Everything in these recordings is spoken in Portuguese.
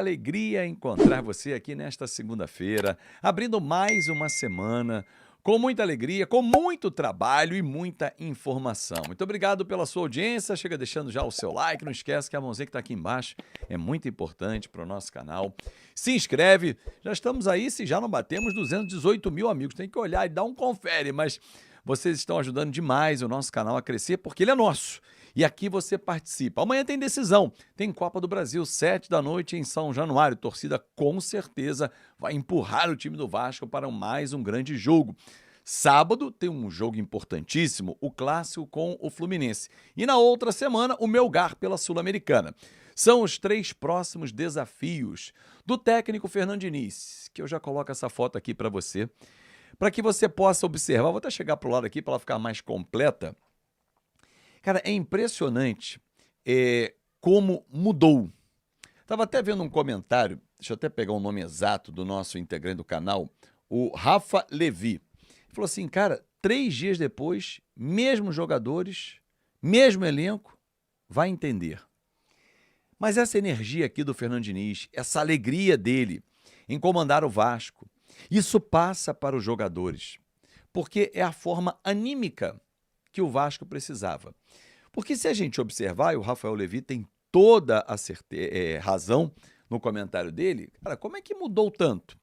Alegria encontrar você aqui nesta segunda-feira, abrindo mais uma semana com muita alegria, com muito trabalho e muita informação. Muito obrigado pela sua audiência. Chega deixando já o seu like. Não esquece que a mãozinha que está aqui embaixo é muito importante para o nosso canal. Se inscreve. Já estamos aí, se já não batemos 218 mil amigos. Tem que olhar e dar um confere, mas vocês estão ajudando demais o nosso canal a crescer porque ele é nosso. E aqui você participa. Amanhã tem decisão. Tem Copa do Brasil, 7 da noite em São Januário. Torcida com certeza vai empurrar o time do Vasco para mais um grande jogo. Sábado tem um jogo importantíssimo, o clássico com o Fluminense. E na outra semana, o Melgar pela Sul-Americana. São os 3 próximos desafios do técnico Fernando Diniz, que eu já coloco essa foto aqui para você que você possa observar. Vou até chegar para o lado aqui para ela ficar mais completa. Cara, é impressionante como mudou. Estava até vendo um comentário, deixa eu até pegar o nome exato do nosso integrante do canal, o Rafa Levi. Ele falou assim, cara, 3 dias depois, mesmos jogadores, mesmo elenco, vai entender. Mas essa energia aqui do Fernando Diniz, essa alegria dele em comandar o Vasco, isso passa para os jogadores, porque é a forma anímica que o Vasco precisava. Porque se a gente observar, e o Rafael Levi tem toda a razão no comentário dele, cara, como é que mudou tanto?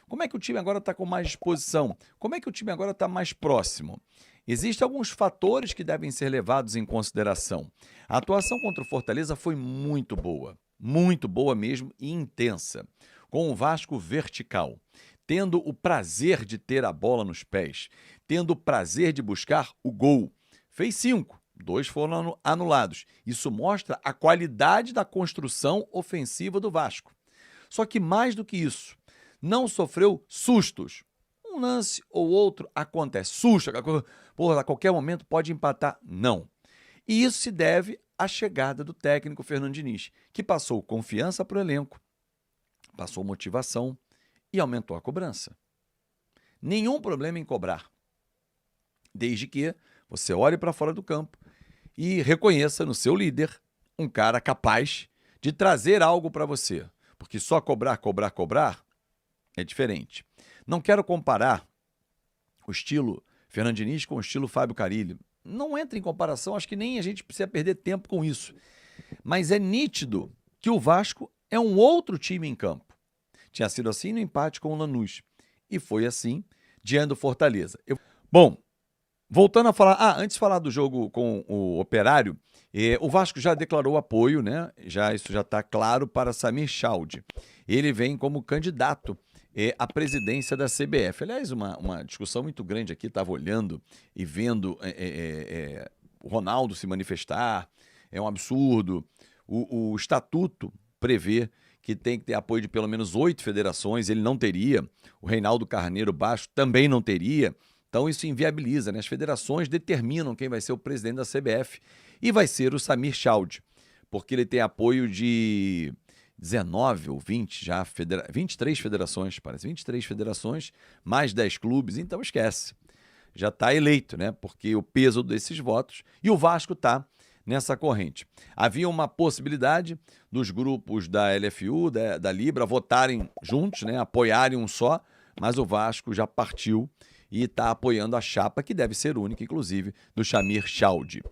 Como é que o time agora está com mais disposição? Como é que o time agora está mais próximo? Existem alguns fatores que devem ser levados em consideração. A atuação contra o Fortaleza foi muito boa mesmo e intensa, com o Vasco vertical, tendo o prazer de ter a bola nos pés, tendo o prazer de buscar o gol. Fez 5, 2 foram anulados. Isso mostra a qualidade da construção ofensiva do Vasco. Só que mais do que isso, não sofreu sustos. Um lance ou outro acontece. Susto, a qualquer momento pode empatar. Não. E isso se deve à chegada do técnico Fernando Diniz, que passou confiança para o elenco, passou motivação e aumentou a cobrança. Nenhum problema em cobrar, desde que você olhe para fora do campo e reconheça no seu líder um cara capaz de trazer algo para você. Porque só cobrar é diferente. Não quero comparar o estilo Fernando Diniz com o estilo Fábio Carille. Não entra em comparação, acho que nem a gente precisa perder tempo com isso. Mas é nítido que o Vasco é um outro time em campo. Tinha sido assim no empate com o Lanús. E foi assim diante do Fortaleza. Bom, voltando a falar, antes de falar do jogo com o Operário, o Vasco já declarou apoio, né? Isso já está claro para Samir Chaldi. Ele vem como candidato à presidência da CBF. Aliás, uma discussão muito grande aqui, estava olhando e vendo o Ronaldo se manifestar, é um absurdo. O estatuto prevê que tem que ter apoio de pelo menos 8 federações, ele não teria. O Reinaldo Carneiro Baixo também não teria. Então isso inviabiliza, né? As federações determinam quem vai ser o presidente da CBF e vai ser o Samir Chaldi, porque ele tem apoio de 19 ou 20 já, 23 federações, parece, 23 federações, mais 10 clubes, então esquece. Já está eleito, né? Porque o peso desses votos, e o Vasco está nessa corrente. Havia uma possibilidade dos grupos da LFU, da Libra, votarem juntos, né? Apoiarem um só, mas o Vasco já partiu e está apoiando a chapa, que deve ser única, inclusive, do Samir Chaldi.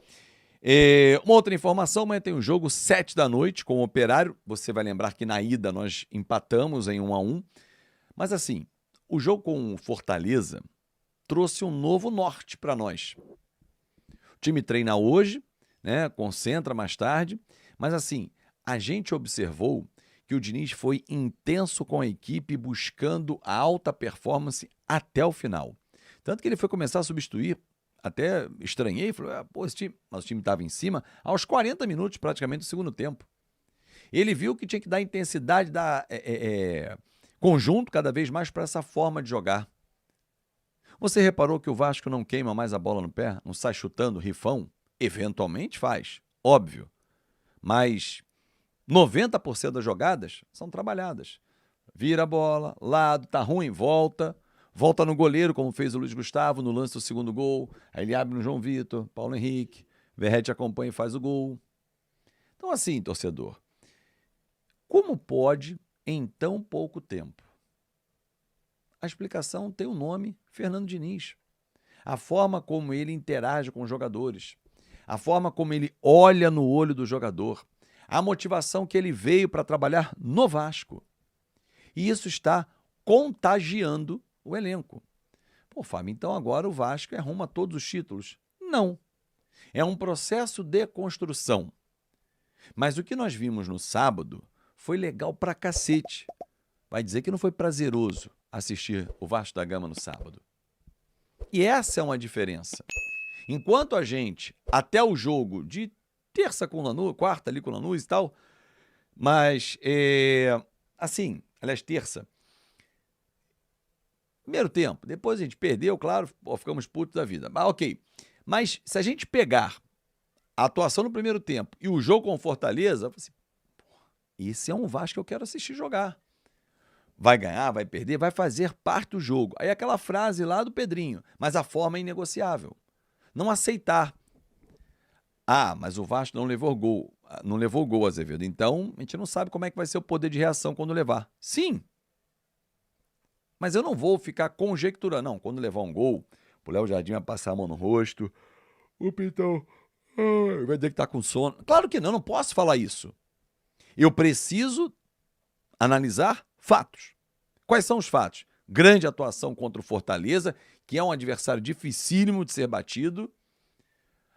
Uma outra informação, amanhã tem um jogo 7 da noite com o Operário. Você vai lembrar que na ida nós empatamos em 1-1. Mas assim, o jogo com o Fortaleza trouxe um novo norte para nós. O time treina hoje, né, concentra mais tarde, mas assim, a gente observou que o Diniz foi intenso com a equipe buscando a alta performance até o final. Tanto que ele foi começar a substituir, até estranhei, falei, mas o time estava em cima, aos 40 minutos praticamente do segundo tempo. Ele viu que tinha que dar intensidade, dar conjunto cada vez mais para essa forma de jogar. Você reparou que o Vasco não queima mais a bola no pé? Não sai chutando rifão? Eventualmente faz, óbvio. Mas 90% das jogadas são trabalhadas. Vira a bola, lado, tá ruim, volta no goleiro, como fez o Luiz Gustavo no lance do segundo gol. Aí ele abre no João Vitor, Paulo Henrique, Verratti acompanha e faz o gol. Então assim, torcedor, como pode em tão pouco tempo? A explicação tem um nome, Fernando Diniz. A forma como ele interage com os jogadores, a forma como ele olha no olho do jogador, a motivação que ele veio para trabalhar no Vasco. E isso está contagiando o elenco. Pô, Fábio, então agora o Vasco arruma todos os títulos. Não. É um processo de construção. Mas o que nós vimos no sábado foi legal pra cacete. Vai dizer que não foi prazeroso assistir o Vasco da Gama no sábado. E essa é uma diferença. Enquanto a gente, até o jogo de terça com o Lanús, quarta ali com o Lanús e tal, mas, assim, aliás, terça, primeiro tempo, depois a gente perdeu, claro, ficamos putos da vida. Mas ok. Mas se a gente pegar a atuação no primeiro tempo e o jogo com o Fortaleza, eu falei assim, esse é um Vasco que eu quero assistir jogar. Vai ganhar, vai perder, vai fazer parte do jogo. Aí aquela frase lá do Pedrinho, mas a forma é inegociável. Não aceitar. Ah, mas o Vasco não levou gol. Não levou gol, Azevedo. Então, a gente não sabe como é que vai ser o poder de reação quando levar. Sim. Mas eu não vou ficar conjecturando. Não, quando levar um gol, o Léo Jardim vai passar a mão no rosto. O Pitão vai dizer que tá com sono. Claro que não, não posso falar isso. Eu preciso analisar fatos. Quais são os fatos? Grande atuação contra o Fortaleza, que é um adversário dificílimo de ser batido.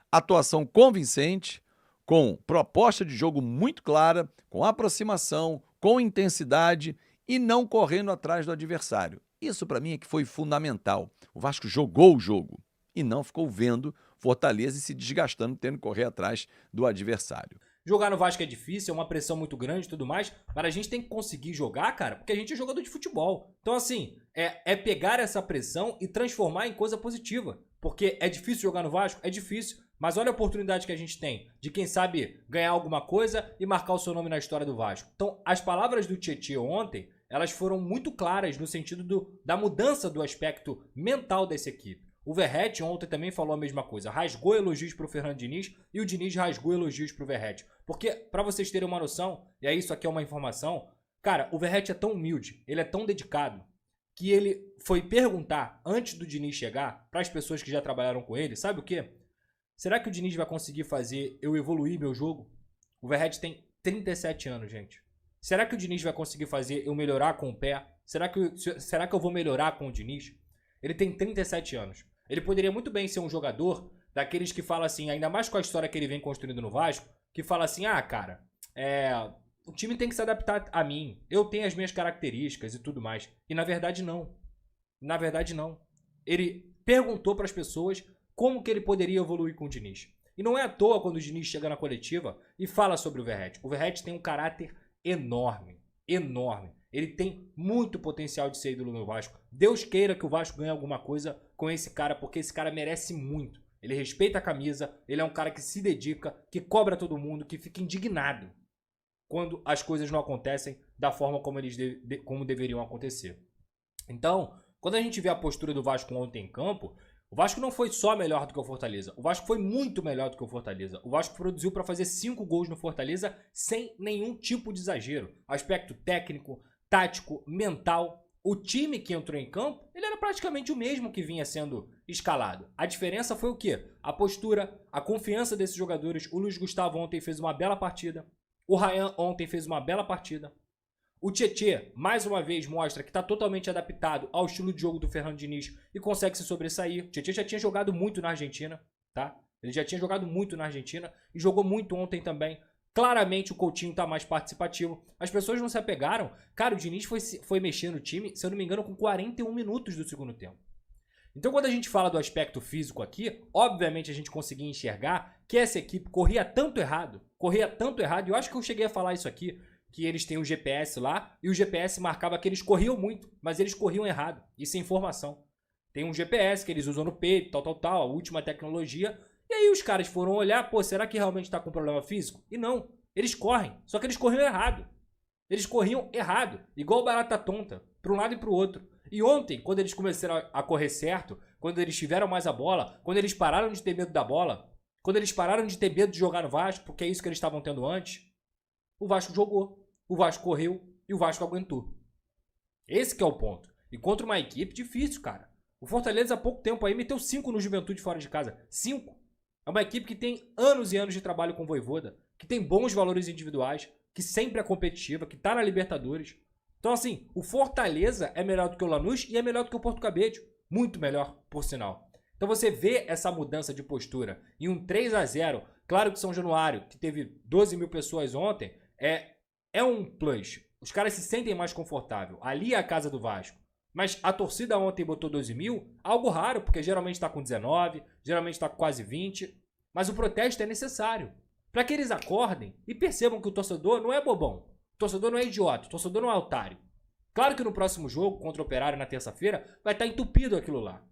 Atuação convincente, com proposta de jogo muito clara, com aproximação, com intensidade e não correndo atrás do adversário. Isso para mim é que foi fundamental. O Vasco jogou o jogo e não ficou vendo Fortaleza e se desgastando, tendo que correr atrás do adversário. Jogar no Vasco é difícil, é uma pressão muito grande e tudo mais, mas a gente tem que conseguir jogar, cara, porque a gente é jogador de futebol. Então, assim, é pegar essa pressão e transformar em coisa positiva. Porque é difícil jogar no Vasco? É difícil. Mas olha a oportunidade que a gente tem de, quem sabe, ganhar alguma coisa e marcar o seu nome na história do Vasco. Então, as palavras do Tietê ontem, elas foram muito claras no sentido da mudança do aspecto mental dessa equipe. O Verratti ontem também falou a mesma coisa, rasgou elogios pro Fernando Diniz e o Diniz rasgou elogios pro Verratti. Porque, pra vocês terem uma noção, e aí isso aqui é uma informação, cara, o Verratti é tão humilde, ele é tão dedicado, que ele foi perguntar, antes do Diniz chegar, pras pessoas que já trabalharam com ele, sabe o quê? Será que o Diniz vai conseguir fazer eu evoluir meu jogo? O Verratti tem 37 anos, gente. Será que o Diniz vai conseguir fazer eu melhorar com o pé? Será que eu vou melhorar com o Diniz? Ele tem 37 anos. Ele poderia muito bem ser um jogador daqueles que fala assim, ainda mais com a história que ele vem construindo no Vasco, que fala assim, ah, cara, o time tem que se adaptar a mim, eu tenho as minhas características e tudo mais. E na verdade não. Na verdade não. Ele perguntou para as pessoas como que ele poderia evoluir com o Diniz. E não é à toa quando o Diniz chega na coletiva e fala sobre o Verratti. O Verratti tem um caráter enorme, enorme. Ele tem muito potencial de ser ídolo no Vasco. Deus queira que o Vasco ganhe alguma coisa com esse cara, porque esse cara merece muito. Ele respeita a camisa, ele é um cara que se dedica, que cobra todo mundo, que fica indignado quando as coisas não acontecem da forma como deveriam acontecer. Então, quando a gente vê a postura do Vasco ontem em campo, o Vasco não foi só melhor do que o Fortaleza. O Vasco foi muito melhor do que o Fortaleza. O Vasco produziu para fazer 5 gols no Fortaleza sem nenhum tipo de exagero. Aspecto técnico, tático, mental. O time que entrou em campo, ele era praticamente o mesmo que vinha sendo escalado. A diferença foi o quê? A postura, a confiança desses jogadores. O Luiz Gustavo ontem fez uma bela partida. O Ryan ontem fez uma bela partida. O Tietê, mais uma vez, mostra que está totalmente adaptado ao estilo de jogo do Fernando Diniz e consegue se sobressair. O Tietê já tinha jogado muito na Argentina, tá? Ele já tinha jogado muito na Argentina e jogou muito ontem também. Claramente o Coutinho tá mais participativo. As pessoas não se apegaram. Cara, o Diniz foi mexer no time, se eu não me engano, com 41 minutos do segundo tempo. Então, quando a gente fala do aspecto físico aqui, obviamente a gente conseguia enxergar que essa equipe corria tanto errado, e eu acho que eu cheguei a falar isso aqui, que eles têm o GPS lá, e o GPS marcava que eles corriam muito, mas eles corriam errado. Isso é informação. Tem um GPS que eles usam no peito, tal, a última tecnologia. E aí os caras foram olhar, pô, será que realmente tá com problema físico? E não, eles correm, só que eles corriam errado. Eles corriam errado, igual barata tonta, para um lado e para o outro. E ontem, quando eles começaram a correr certo, quando eles tiveram mais a bola, quando eles pararam de ter medo da bola, quando eles pararam de ter medo de jogar no Vasco, porque é isso que eles estavam tendo antes, o Vasco jogou, o Vasco correu E o Vasco aguentou. Esse que é o ponto. E contra uma equipe difícil, cara. O Fortaleza há pouco tempo aí meteu 5 no Juventude fora de casa. 5. É uma equipe que tem anos e anos de trabalho com o Vojvoda, que tem bons valores individuais, que sempre é competitiva, que tá na Libertadores. Então assim, o Fortaleza é melhor do que o Lanús e é melhor do que o Porto Cabedelo. Muito melhor, por sinal. Então você vê essa mudança de postura em um 3-0. Claro que São Januário, que teve 12 mil pessoas ontem, é um plus. Os caras se sentem mais confortável. Ali é a casa do Vasco. Mas a torcida ontem botou 12 mil, algo raro, porque geralmente está com 19, geralmente está com quase 20. Mas o protesto é necessário. Para que eles acordem e percebam que o torcedor não é bobão. O torcedor não é idiota, o torcedor não é otário. Claro que no próximo jogo, contra o Operário na terça-feira, vai estar entupido aquilo lá.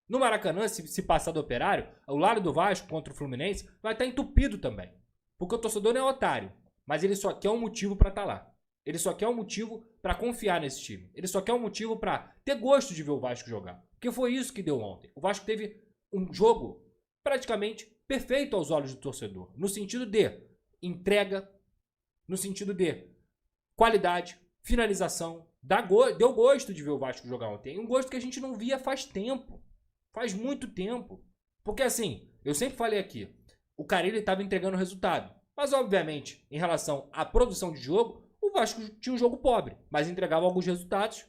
No Maracanã, se passar do Operário, o lado do Vasco contra o Fluminense, vai estar entupido também. Porque o torcedor não é otário, mas ele só quer um motivo para estar lá. Ele só quer um motivo para confiar nesse time. Ele só quer um motivo para ter gosto de ver o Vasco jogar. Porque foi isso que deu ontem. O Vasco teve um jogo praticamente perfeito aos olhos do torcedor. No sentido de entrega, no sentido de qualidade, finalização. Deu gosto de ver o Vasco jogar ontem. Um gosto que a gente não via faz tempo. Faz muito tempo. Porque assim, eu sempre falei aqui, o Carille estava entregando resultado. Mas obviamente, em relação à produção de jogo, o Vasco tinha um jogo pobre. Mas entregava alguns resultados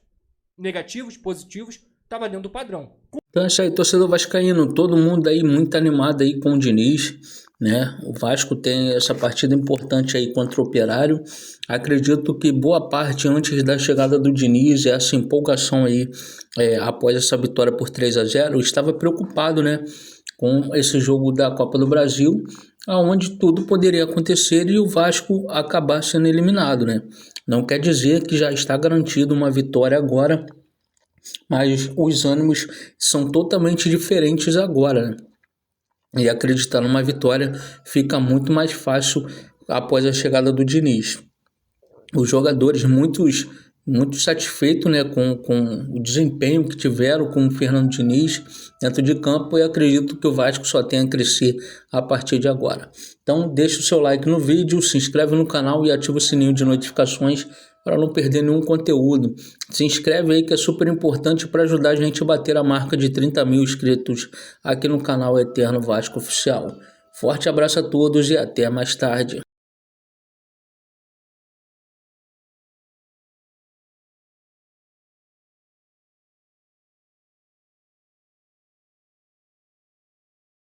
negativos, positivos, estava dentro do padrão. Então é isso aí, torcedor vascaíno, todo mundo aí muito animado aí com o Diniz, né? O Vasco tem essa partida importante aí contra o Operário. Acredito que boa parte antes da chegada do Diniz, essa empolgação aí após essa vitória por 3-0, estava preocupado, né, com esse jogo da Copa do Brasil, aonde tudo poderia acontecer e o Vasco acabar sendo eliminado, né? Não quer dizer que já está garantido uma vitória agora, mas os ânimos são totalmente diferentes agora, né? E acreditar numa vitória fica muito mais fácil após a chegada do Diniz. Os jogadores muito satisfeitos, né, com o desempenho que tiveram com o Fernando Diniz dentro de campo, e acredito que o Vasco só tem a crescer a partir de agora. Então deixa o seu like no vídeo, se inscreve no canal e ativa o sininho de notificações para não perder nenhum conteúdo. Se inscreve aí que é super importante para ajudar a gente a bater a marca de 30 mil inscritos aqui no canal Eterno Vasco Oficial. Forte abraço a todos e até mais tarde.